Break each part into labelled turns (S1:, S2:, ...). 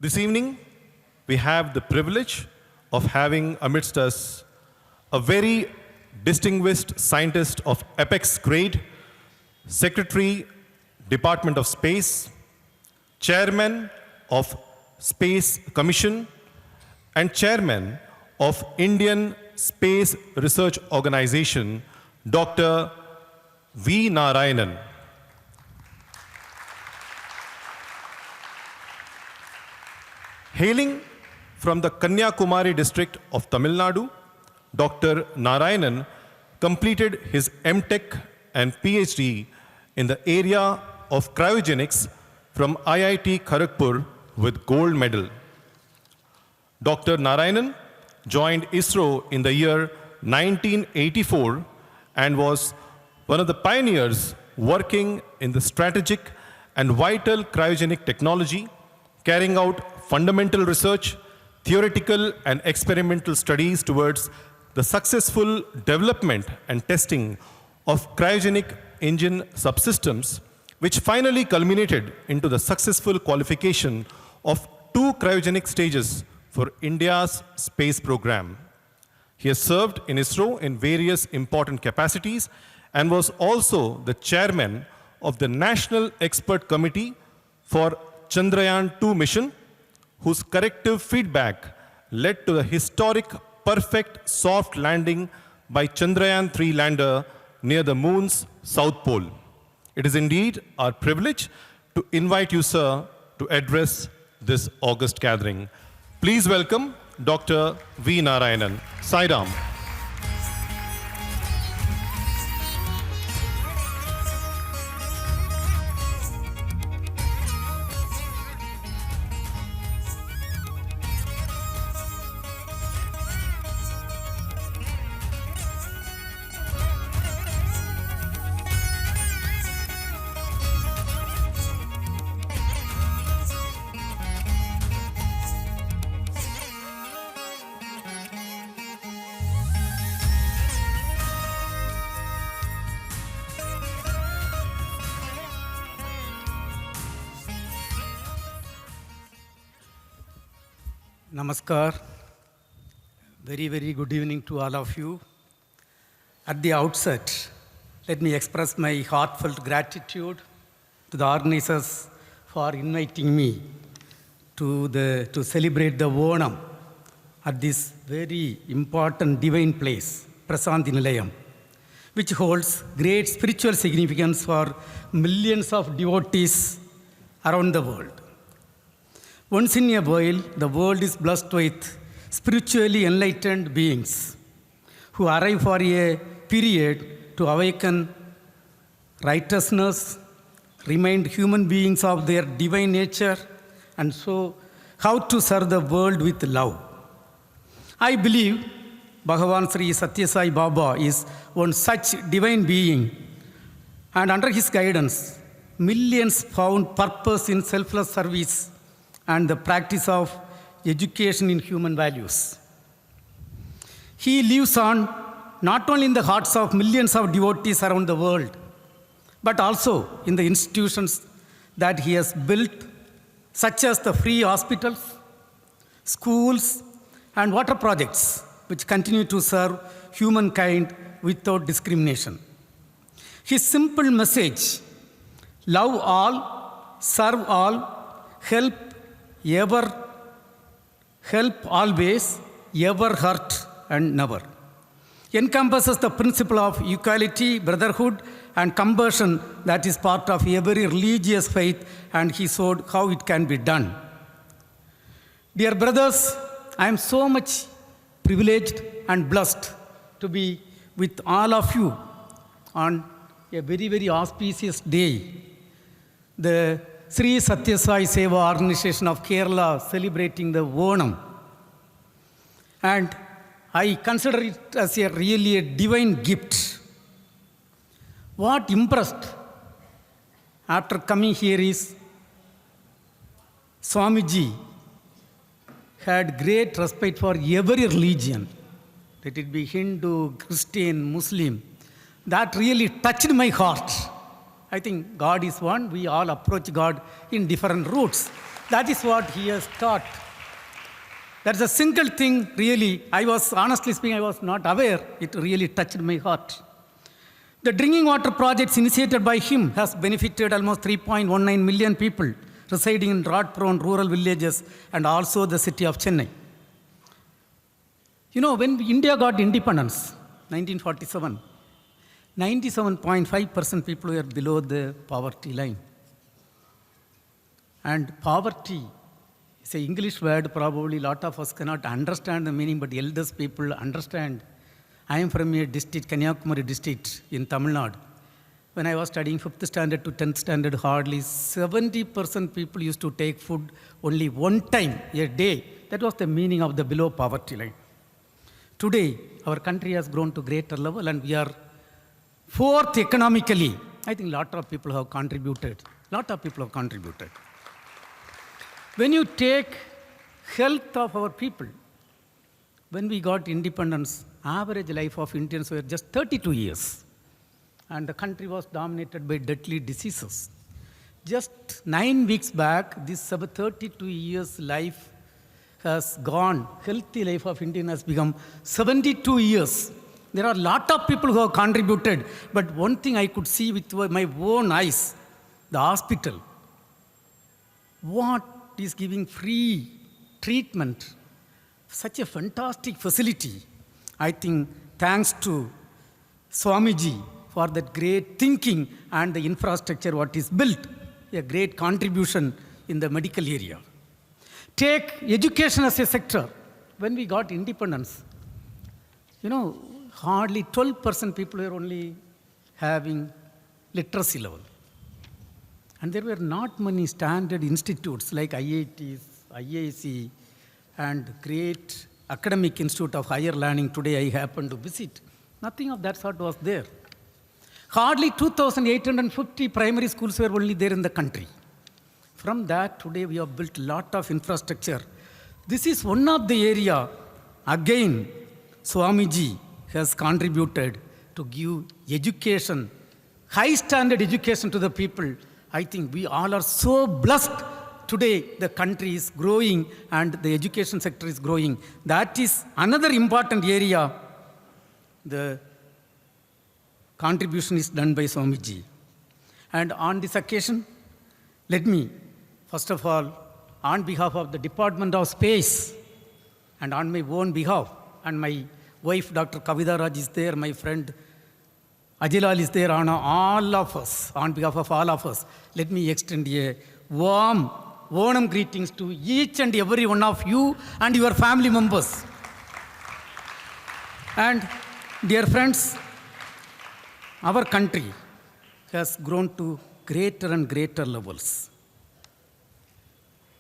S1: This evening, we have the privilege of having amidst us a very distinguished scientist of apex grade, Secretary, Department of Space, Chairman of Space Commission, and Chairman of Indian Space Research Organization, Dr. V Narayanan. Hailing from the Kanyakumari district of Tamil Nadu, Dr. Narayanan completed his MTech and PhD in the area of cryogenics from IIT Kharagpur with gold medal. Dr. Narayanan joined ISRO in the year 1984 and was one of the pioneers working in the strategic and vital cryogenic technology, carrying out fundamental research, theoretical and experimental studies towards the successful development and testing of cryogenic engine subsystems, which finally culminated into the successful qualification of 2 cryogenic stages for India's space program. He has served in ISRO in various important capacities and was also the chairman of the National Expert Committee for Chandrayaan-2 mission, whose corrective feedback led to the historic perfect soft landing by Chandrayaan-3 lander near the moon's south pole. It is indeed our privilege to invite you, sir, to address this august gathering. Please welcome Dr. V Narayanan. Sai Ram.
S2: Namaskar. Very, very good evening to all of you. At the outset, let me express my heartfelt gratitude to the organizers for inviting me to celebrate the Onam at this very important divine place, Prasanthi Nilayam, which holds great spiritual significance for millions of devotees around the world. Once in a while, the world is blessed with spiritually enlightened beings who arrive for a period to awaken righteousness, remind human beings of their divine nature, and so how to serve the world with love. I believe Bhagawan Sri Sathya Sai Baba is one such divine being, and under his guidance, millions found purpose in selfless service and the practice of education in human values. He lives on not only in the hearts of millions of devotees around the world, but also in the institutions that he has built, such as the free hospitals, schools, and water projects, which continue to serve humankind without discrimination. His simple message, love all, serve all, help always, ever hurt and never, encompasses the principle of equality, brotherhood, and compassion that is part of every religious faith, and he showed how it can be done. Dear brothers, I am so much privileged and blessed to be with all of you on a very, very auspicious day. The Sri Sathya Sai Seva Organization of Kerala celebrating the Onam. And I consider it as really a divine gift. What impressed after coming here is Swamiji had great respect for every religion, let it be Hindu, Christian, Muslim. That really touched my heart. I think God is one. We all approach God in different routes. That is what he has taught. That's a single thing, really. Honestly speaking, I was not aware. It really touched my heart. The drinking water projects initiated by him has benefited almost 3.19 million people residing in drought-prone rural villages and also the city of Chennai. You know, when India got independence, 1947, 97.5% people were below the poverty line. And poverty is an English word, probably a lot of us cannot understand the meaning, but eldest people understand. I am from a district, Kanyakumari district in Tamil Nadu. When I was studying 5th standard to 10th standard, hardly 70% people used to take food only one time a day. That was the meaning of the below poverty line. Today, our country has grown to greater level and we are fourth economically. I think a lot of people have contributed. When you take health of our people, when we got independence, average life of Indians were just 32 years. And the country was dominated by deadly diseases. Just 9 weeks back, this 32 years life has gone. Healthy life of Indian has become 72 years. There are a lot of people who have contributed, but one thing I could see with my own eyes, the hospital. What is giving free treatment? Such a fantastic facility. I think thanks to Swamiji for that great thinking and the infrastructure what is built, a great contribution in the medical area. Take education as a sector. When we got independence, you know, hardly 12% people were only having literacy level. And there were not many standard institutes like IITs, IIC, and great academic institute of higher learning today I happened to visit. Nothing of that sort was there. Hardly 2,850 primary schools were only there in the country. From that, today we have built a lot of infrastructure. This is one of the area, again, Swamiji has contributed to give education, high standard education to the people. I think we all are so blessed. Today, the country is growing and the education sector is growing. That is another important area. The contribution is done by Swamiji. And on this occasion, let me, first of all, on behalf of the Department of Space and on my own behalf, and my wife, Dr. Kavita Raj, is there, my friend Ajilal is there, on all of us, on behalf of all of us, let me extend a warm Onam greetings to each and every one of you and your family members. And dear friends, our country has grown to greater and greater levels.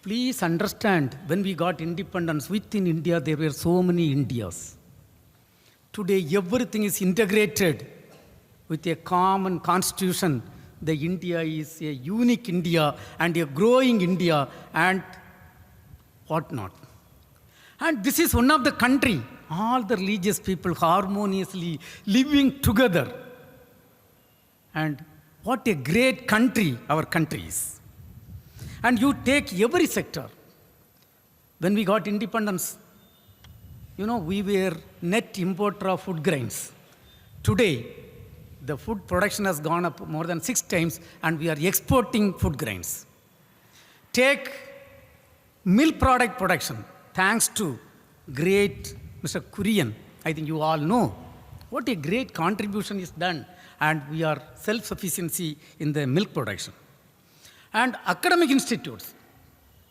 S2: Please understand, when we got independence, within India there were so many Indias. Today everything is integrated with a common constitution. The India is a unique India and a growing India and whatnot. And this is one of the country, all the religious people harmoniously living together. And what a great country our country is. And you take every sector. When we got independence, you know, we were net importer of food grains. Today, the food production has gone up more than 6 times and we are exporting food grains. Take milk product production. Thanks to great Mr. Kurian, I think you all know what a great contribution is done, and we are self-sufficiency in the milk production. And academic institutes,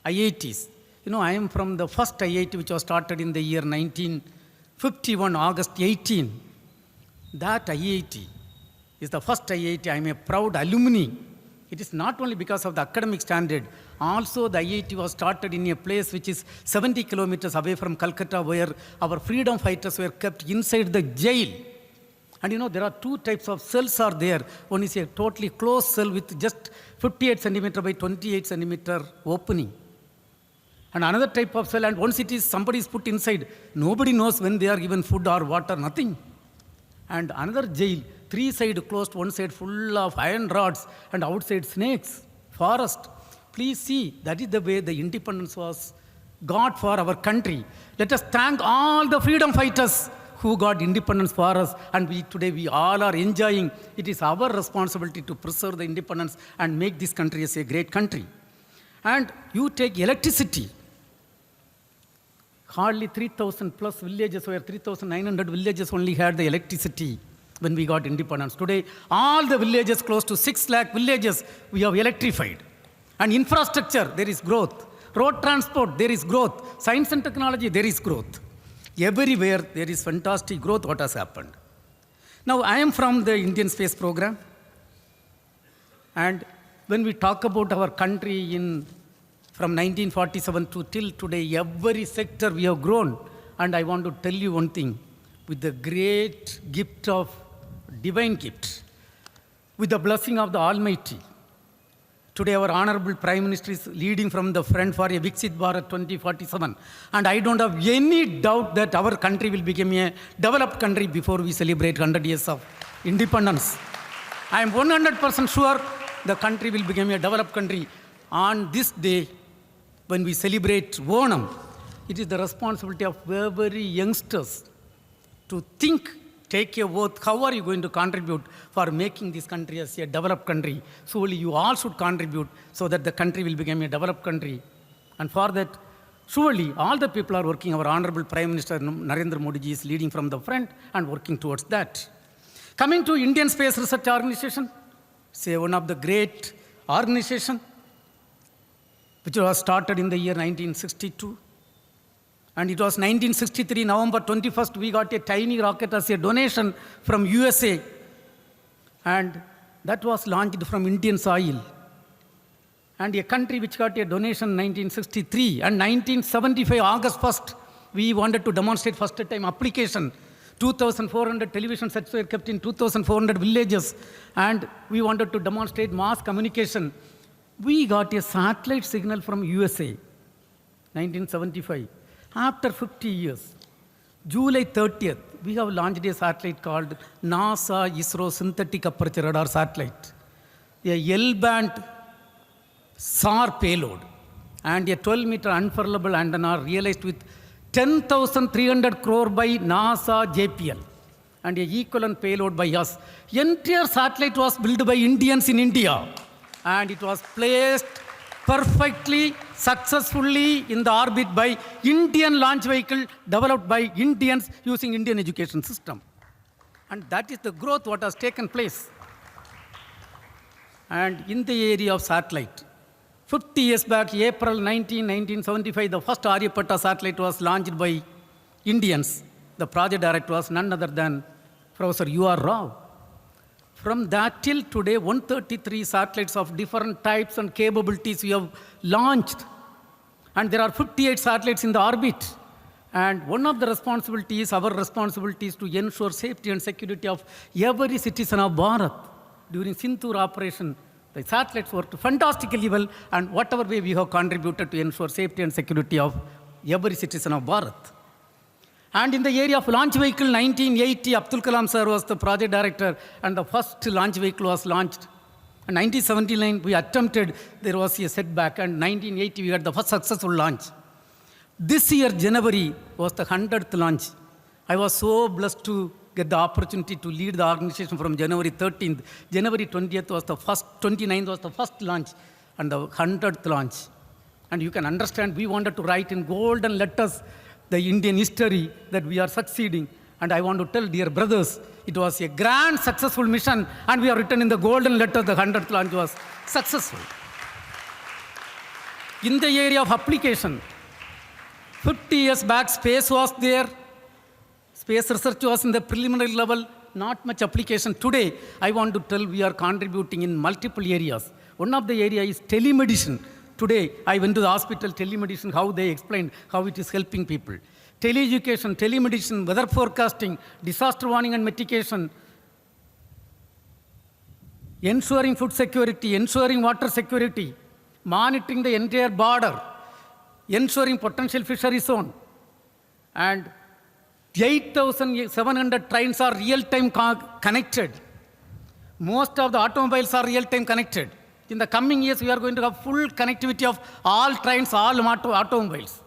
S2: IITs. You know, I am from the first IIT which was started in the year 1951, August 18. That IIT is the first IIT. I am a proud alumni. It is not only because of the academic standard, also the IIT was started in a place which is 70 kilometers away from Calcutta, where our freedom fighters were kept inside the jail. And you know, there are 2 types of cells are there. One is a totally closed cell with just 58 centimeter by 28 centimeter opening. And another type of cell, and once it is, somebody is put inside, nobody knows when they are given food or water, nothing. And another jail, 3 sides closed, one side full of iron rods, and outside snakes, forest. Please see, that is the way the independence was got for our country. Let us thank all the freedom fighters who got independence for us, and today we all are enjoying. It is our responsibility to preserve the independence and make this country as a great country. And you take electricity. Hardly 3,000 plus villages, where 3,900 villages only had the electricity when we got independence. Today, all the villages, close to 6 lakh villages, we have electrified. And infrastructure, there is growth. Road transport, there is growth. Science and technology, there is growth. Everywhere, there is fantastic growth, what has happened. Now, I am from the Indian Space Program. And when we talk about our country from 1947 to till today, every sector we have grown. And I want to tell you one thing. With the great gift of divine gift, with the blessing of the Almighty, today our Honorable Prime Minister is leading from the front for a Viksit Bharat 2047. And I don't have any doubt that our country will become a developed country before we celebrate 100 years of independence. I am 100% sure the country will become a developed country. On this day, when we celebrate Onam, it is the responsibility of every youngsters to think, take a oath, how are you going to contribute for making this country as a developed country? Surely you all should contribute so that the country will become a developed country. And for that, surely all the people are working. Our Honorable Prime Minister Narendra Modi ji is leading from the front and working towards that. Coming to Indian Space Research Organization, say one of the great organization, which was started in the year 1962. And it was 1963, November 21st, we got a tiny rocket as a donation from USA. And that was launched from Indian soil. And a country which got a donation in 1963. And 1975, August 1st, we wanted to demonstrate first time application. 2,400 television sets were kept in 2,400 villages. And we wanted to demonstrate mass communication. We got a satellite signal from USA, 1975. After 50 years, July 30th, we have launched a satellite called NASA ISRO Synthetic Aperture Radar Satellite, a L-band SAR payload, and a 12-meter unfurlable antenna realized with 10,300 crore by NASA JPL, and an equivalent payload by us. Entire satellite was built by Indians in India, and it was placed perfectly, successfully in the orbit by Indian launch vehicle developed by Indians using Indian education system. And that is the growth what has taken place. And in the area of satellite, 50 years back, April 1975, the first Aryabhatta satellite was launched by Indians. The project director was none other than Professor U.R. Rao. From that till today, 133 satellites of different types and capabilities we have launched. And there are 58 satellites in the orbit. And one of the responsibilities, our responsibility, is to ensure safety and security of every citizen of Bharat. During Sintur operation, the satellites worked fantastically well, and whatever way we have contributed to ensure safety and security of every citizen of Bharat. And in the area of launch vehicle, 1980, Abdul Kalam sir was the project director, and the first launch vehicle was launched. In 1979, we attempted, there was a setback, and 1980, we had the first successful launch. This year, January, was the 100th launch. I was so blessed to get the opportunity to lead the organization from January 13th. January 20th was the first, 29th was the first launch, and the 100th launch. And you can understand, we wanted to write in golden letters the Indian history that we are succeeding. And I want to tell dear brothers, it was a grand successful mission, and we have written in the golden letter the 100th launch was successful. In the area of application, 50 years back, space was there. Space research was in the preliminary level, not much application. Today, I want to tell we are contributing in multiple areas. One of the areas is telemedicine. Today, I went to the hospital, telemedicine, how they explained how it is helping people. Teleeducation, telemedicine, weather forecasting, disaster warning and mitigation, ensuring food security, ensuring water security, monitoring the entire border, ensuring potential fishery zone. And 8,700 trains are real-time connected. Most of the automobiles are real-time connected. In the coming years, we are going to have full connectivity of all trains, all automobiles.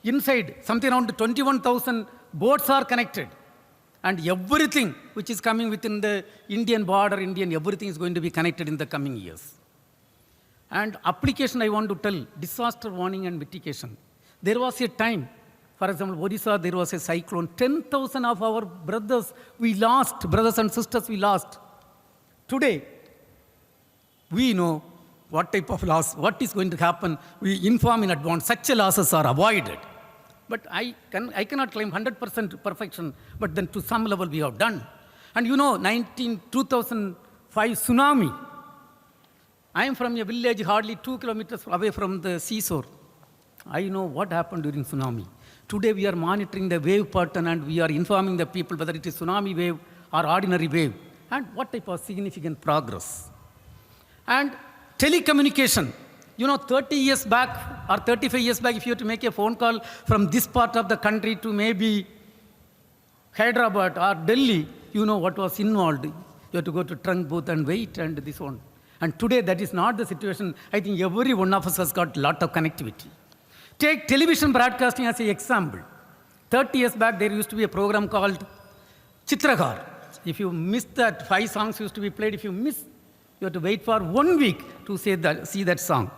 S2: Inside, something around 21,000 boats are connected. And everything which is coming within the Indian border, everything is going to be connected in the coming years. And application, I want to tell, disaster warning and mitigation. There was a time, for example, Odisha, there was a cyclone. 10,000 of our brothers we lost, brothers and sisters we lost. Today, we know what type of loss, what is going to happen. We inform in advance. Such losses are avoided. But I cannot claim 100% perfection, but then to some level we have done. And 2005 tsunami. I am from a village hardly 2 kilometers away from the seashore. I know what happened during tsunami. Today we are monitoring the wave pattern and we are informing the people whether it is tsunami wave or ordinary wave and what type of significant progress. And telecommunication. 30 years back or 35 years back, if you have to make a phone call from this part of the country to maybe Hyderabad or Delhi, you know what was involved. You have to go to trunk booth and wait and this one. And today that is not the situation. I think every one of us has got a lot of connectivity. Take television broadcasting as an example. 30 years back, there used to be a program called Chitragar. If you miss that, 5 songs used to be played. If you miss, you have to wait for 1 week to see that song.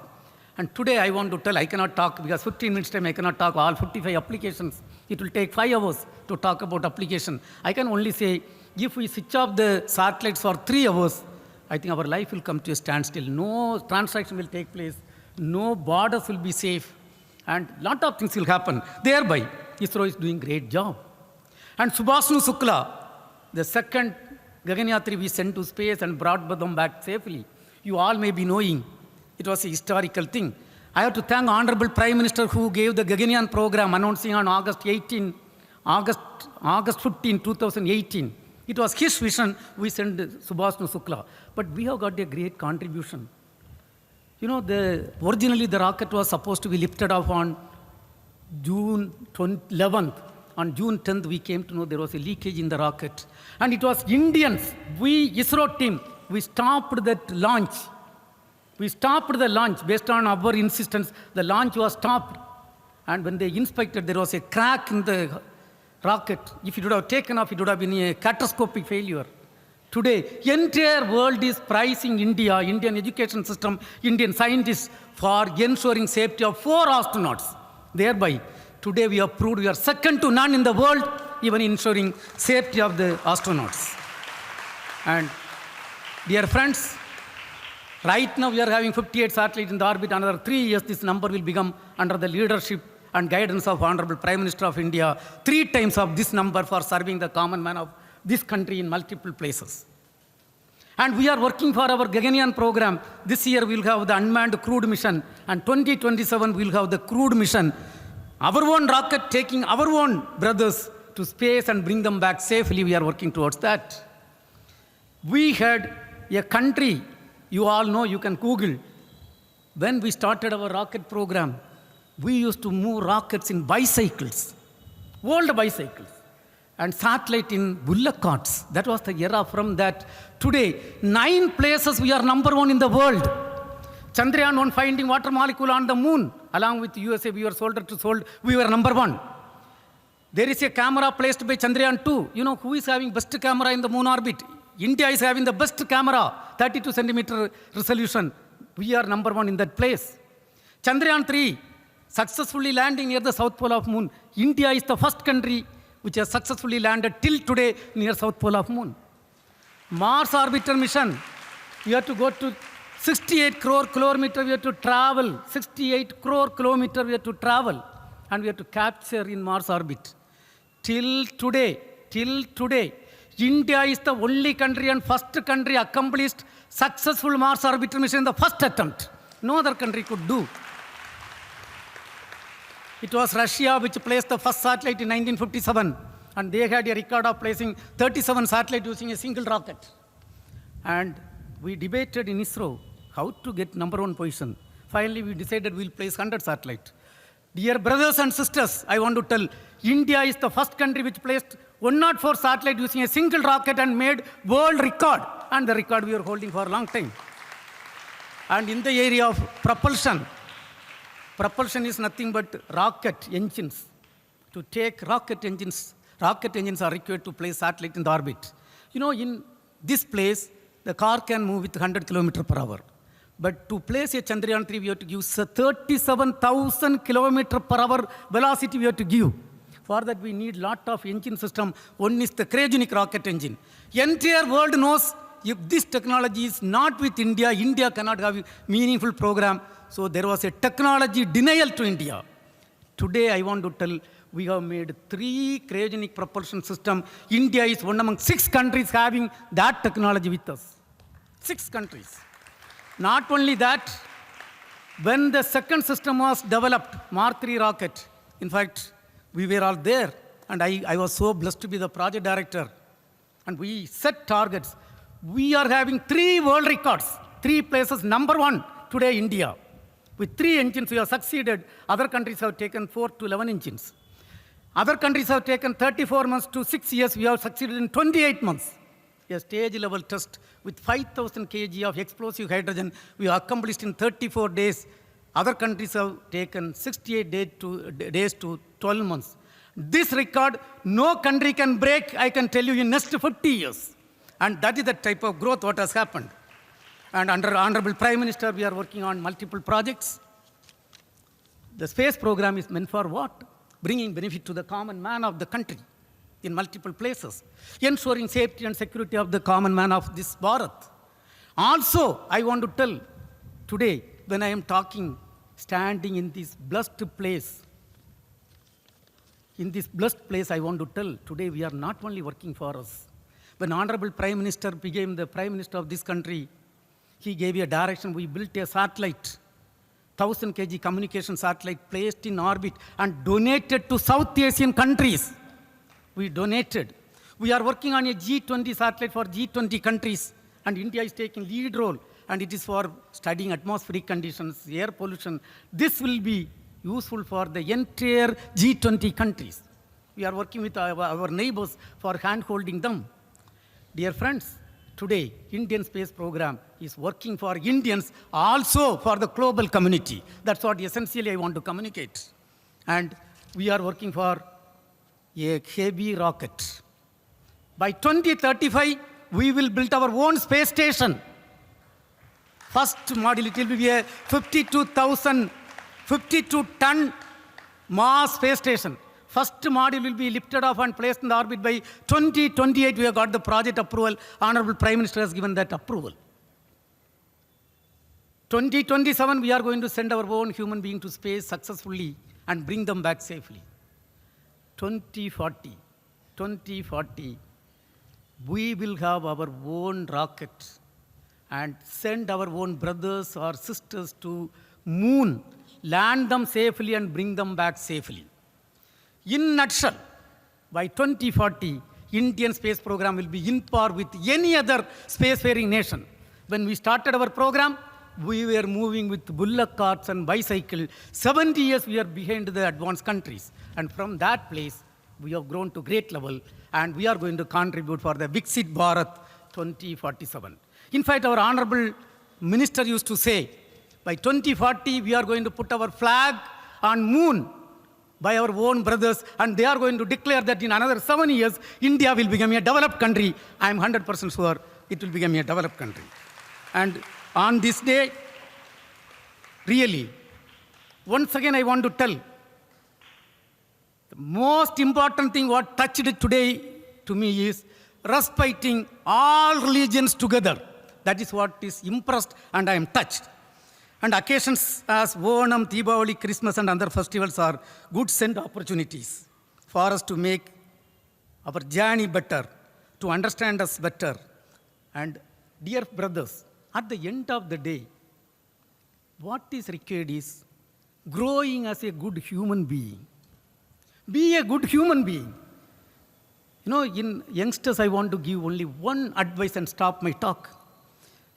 S2: And today I want to tell, I cannot talk because 15 minutes time I cannot talk all 55 applications. It will take 5 hours to talk about application. I can only say, if we switch off the satellites for 3 hours, I think our life will come to a standstill. No transaction will take place. No borders will be safe. And a lot of things will happen. Thereby, ISRO is doing great job. And Subhashnu Shukla, the second Gaganyatri we sent to space and brought them back safely. You all may be knowing. It was a historical thing. I have to thank Honorable Prime Minister who gave the Gaganyaan program announcing on August 15, 2018. It was his vision. We sent Subhashnu Shukla. But we have got a great contribution. Originally the rocket was supposed to be lifted off on June 11th. On June 10th, we came to know there was a leakage in the rocket. And it was Indians, we, ISRO team, we stopped that launch. We stopped the launch based on our insistence. The launch was stopped. And when they inspected, there was a crack in the rocket. If it would have taken off, it would have been a catastrophic failure. Today, entire world is prizing India, Indian education system, Indian scientists for ensuring safety of 4 astronauts. Thereby, today we have proved we are second to none in the world, even ensuring safety of the astronauts. And dear friends, right now we are having 58 satellites in the orbit. Another 3 years, this number will become under the leadership and guidance of Honorable Prime Minister of India, 3 times of this number for serving the common man of this country in multiple places. And we are working for our Gaganyaan program. This year we will have the unmanned crewed mission, and 2027 we will have the crewed mission. Our own rocket taking our own brothers to space and bring them back safely. We are working towards that. We had a country, you all know, you can Google. When we started our rocket program, we used to move rockets in bicycles, old bicycles, and satellite in bullock carts. That was the era from that. Today, 9 places we are number 1 in the world. Chandrayaan 1 finding water molecule on the moon. Along with USA, we were shoulder to shoulder. We were number 1. There is a camera placed by Chandrayaan 2. You know who is having best camera in the moon orbit? India is having the best camera, 32 centimeter resolution. We are number 1 in that place. Chandrayaan 3, successfully landing near the south pole of moon. India is the first country which has successfully landed till today near south pole of moon. Mars orbiter mission, we have to go to 68 crore kilometers we have to travel, 68 crore kilometers we have to travel, and we have to capture in Mars orbit. Till today, India is the only country and first country accomplished successful Mars orbiter mission in the first attempt. No other country could do. It was Russia which placed the first satellite in 1957, and they had a record of placing 37 satellites using a single rocket. And we debated in ISRO how to get number 1 position. Finally, we decided we'll place 100 satellites. Dear brothers and sisters, I want to tell, India is the first country which placed 104 satellites using a single rocket and made world record. And the record we are holding for a long time. And in the area of propulsion, propulsion is nothing but rocket engines. To take rocket engines are required to place satellite in the orbit. In this place, the car can move with 100 km per hour. But to place a Chandrayaan 3, we have to give 37,000 km per hour velocity we have to give. For that, we need lot of engine system. One is the cryogenic rocket engine. Entire world knows if this technology is not with India, India cannot have a meaningful program. So there was a technology denial to India. Today, I want to tell, we have made 3 cryogenic propulsion systems. India is one among 6 countries having that technology with us. 6 countries. Not only that, when the second system was developed, Mark 3 rocket, in fact, we were all there, and I was so blessed to be the project director. And we set targets. We are having 3 world records, 3 places. Number 1, today, India. With 3 engines, we have succeeded. Other countries have taken 4 to 11 engines. Other countries have taken 34 months to 6 years. We have succeeded in 28 months. A stage-level test with 5,000 kg of explosive hydrogen we have accomplished in 34 days. Other countries have taken 68 days to 12 months. This record, no country can break, I can tell you, in next 50 years. And that is the type of growth what has happened. And under Honorable Prime Minister, we are working on multiple projects. The space program is meant for what? Bringing benefit to the common man of the country in multiple places, ensuring safety and security of the common man of this Bharat. Also, I want to tell today, when I am talking, standing in this blessed place, I want to tell, today we are not only working for us. When Honorable Prime Minister became the Prime Minister of this country, he gave a direction. We built a satellite, 1,000 kg communication satellite placed in orbit and donated to South Asian countries. We donated. We are working on a G20 satellite for G20 countries, and India is taking lead role, and it is for studying atmospheric conditions, air pollution. This will be useful for the entire G20 countries. We are working with our neighbors for hand-holding them. Dear friends, today, Indian space program is working for Indians, also for the global community. That's what essentially I want to communicate. And we are working for a heavy rocket. By 2035, we will build our own space station. First module, it will be a 52-ton mass space station. First module will be lifted off and placed in the orbit by 2028. We have got the project approval. Honorable Prime Minister has given that approval. 2027, we are going to send our own human being to space successfully and bring them back safely. 2040, we will have our own rocket and send our own brothers or sisters to moon, land them safely and bring them back safely. In a nutshell, by 2040, Indian space program will be in par with any other spacefaring nation. When we started our program, we were moving with bullock carts and bicycle. 70 years we are behind the advanced countries. And from that place, we have grown to great level, and we are going to contribute for the Viksit Bharat 2047. In fact, our Honorable Minister used to say, by 2040, we are going to put our flag on moon by our own brothers, and they are going to declare that in another 7 years, India will become a developed country. I am 100% sure it will become a developed country. And on this day, really, once again I want to tell, the most important thing what touched it today to me is respecting all religions together. That is what is impressed, and I am touched. And occasions as Onam, Deepavali, Christmas and other festivals are good send opportunities for us to make our journey better, to understand us better. And dear brothers, at the end of the day, what is required is growing as a good human being. Be a good human being. In youngsters, I want to give only one advice and stop my talk.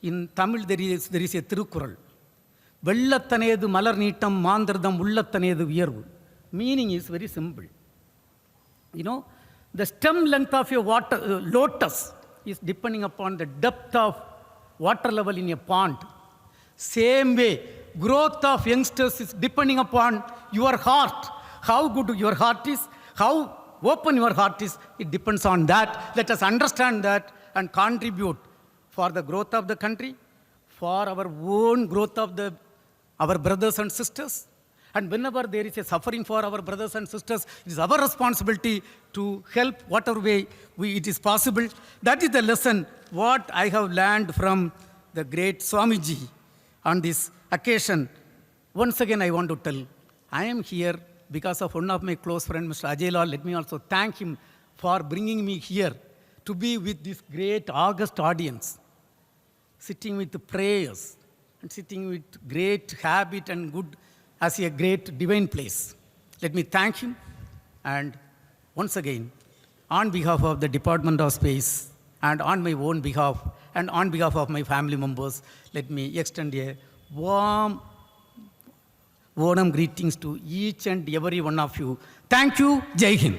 S2: In Tamil, there is a Thirukural. வெள்ளத்தனேது மலர் நீட்டம் மாந்திரதம் உள்ளத்தனேது உயர்வு. Meaning is very simple. The stem length of your lotus is depending upon the depth of water level in a pond. Same way, growth of youngsters is depending upon your heart. How good your heart is, how open your heart is, it depends on that. Let us understand that and contribute for the growth of the country, for our own growth of our brothers and sisters. And whenever there is a suffering for our brothers and sisters, it is our responsibility to help whatever way it is possible. That is the lesson what I have learned from the great Swamiji on this occasion. Once again, I want to tell, I am here because of one of my close friends, Mr. Ajay Lal. Let me also thank him for bringing me here to be with this great august audience, sitting with prayers and sitting with great habit and good as a great divine place. Let me thank him. And once again, on behalf of the Department of Space and on my own behalf and on behalf of my family members, let me extend a warm Onam greetings to each and every one of you. Thank you. Jai Hind.